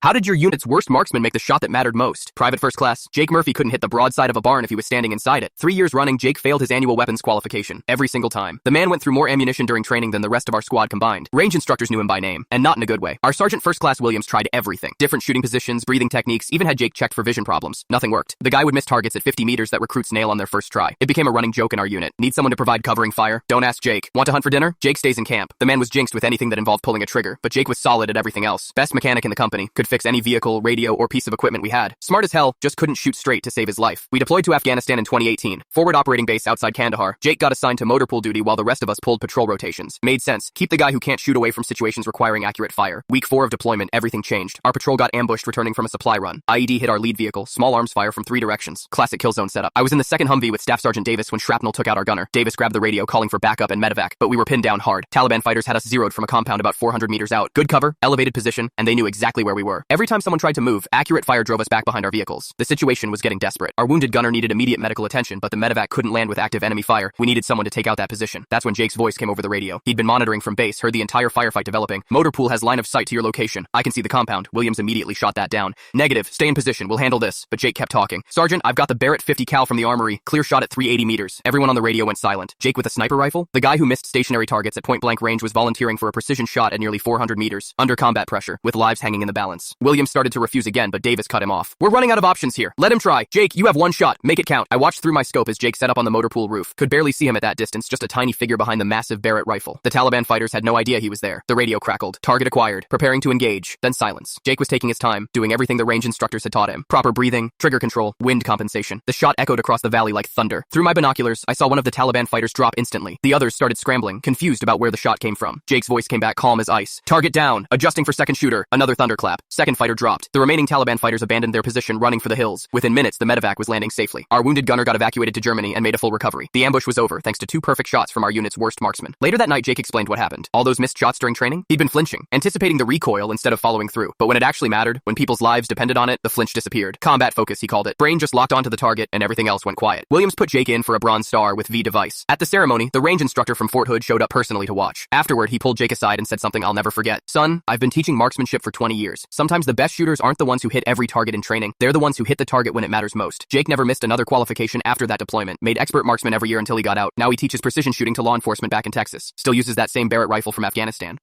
How did your unit's worst marksman make the shot that mattered most? Private First Class, Jake Murphy couldn't hit the broadside of a barn if he was standing inside it. 3 years running, Jake failed his annual weapons qualification. Every single time. The man went through more ammunition during training than the rest of our squad combined. Range instructors knew him by name, and not in a good way. Our Sergeant First Class Williams tried everything. Different shooting positions, breathing techniques, even had Jake checked for vision problems. Nothing worked. The guy would miss targets at 50 meters that recruits nail on their first try. It became a running joke in our unit. Need someone to provide covering fire? Don't ask Jake. Want to hunt for dinner? Jake stays in camp. The man was jinxed with anything that involved pulling a trigger, but Jake was solid at everything else. Best mechanic in the company. Could fix any vehicle, radio, or piece of equipment we had. Smart as hell, just couldn't shoot straight to save his life. We deployed to Afghanistan in 2018. Forward operating base outside Kandahar. Jake got assigned to motor pool duty while the rest of us pulled patrol rotations. Made sense. Keep the guy who can't shoot away from situations requiring accurate fire. Week 4 of deployment, everything changed. Our patrol got ambushed returning from a supply run. IED hit our lead vehicle. Small arms fire from 3 directions. Classic kill zone setup. I was in the second Humvee with Staff Sergeant Davis when shrapnel took out our gunner. Davis grabbed the radio calling for backup and medevac, but we were pinned down hard. Taliban fighters had us zeroed from a compound about 400 meters out. Good cover, elevated position, and they knew exactly where we were. Every time someone tried to move, accurate fire drove us back behind our vehicles. The situation was getting desperate. Our wounded gunner needed immediate medical attention, but the medevac couldn't land with active enemy fire. We needed someone to take out that position. That's when Jake's voice came over the radio. He'd been monitoring from base, heard the entire firefight developing. Motor pool has line of sight to your location. I can see the compound. Williams immediately shot that down. Negative. Stay in position. We'll handle this. But Jake kept talking. Sergeant, I've got the Barrett 50 cal from the armory. Clear shot at 380 meters. Everyone on the radio went silent. Jake with a sniper rifle? The guy who missed stationary targets at point-blank range was volunteering for a precision shot at nearly 400 meters. Under combat pressure, with lives hanging in the balance. Williams started to refuse again, but Davis cut him off. We're running out of options here. Let him try. Jake, you have one shot. Make it count. I watched through my scope as Jake set up on the motor pool roof. Could barely see him at that distance, just a tiny figure behind the massive Barrett rifle. The Taliban fighters had no idea he was there. The radio crackled. Target acquired. Preparing to engage. Then silence. Jake was taking his time, doing everything the range instructors had taught him. Proper breathing, trigger control, wind compensation. The shot echoed across the valley like thunder. Through my binoculars, I saw one of the Taliban fighters drop instantly. The others started scrambling, confused about where the shot came from. Jake's voice came back calm as ice. Target down. Adjusting for second shooter. Another thunderclap. Second fighter dropped. The remaining Taliban fighters abandoned their position, running for the hills. Within minutes, the medevac was landing safely. Our wounded gunner got evacuated to Germany and made a full recovery. The ambush was over thanks to 2 perfect shots from our unit's worst marksman. Later that night, Jake explained what happened. All those missed shots during training? He'd been flinching, anticipating the recoil instead of following through. But when it actually mattered, when people's lives depended on it, the flinch disappeared. Combat focus, he called it. Brain just locked onto the target and everything else went quiet. Williams put Jake in for a Bronze Star with V device. At the ceremony, the range instructor from Fort Hood showed up personally to watch. Afterward, he pulled Jake aside and said something I'll never forget. Son, I've been teaching marksmanship for 20 years. Sometimes the best shooters aren't the ones who hit every target in training. They're the ones who hit the target when it matters most. Jake never missed another qualification after that deployment. Made expert marksman every year until he got out. Now he teaches precision shooting to law enforcement back in Texas. Still uses that same Barrett rifle from Afghanistan.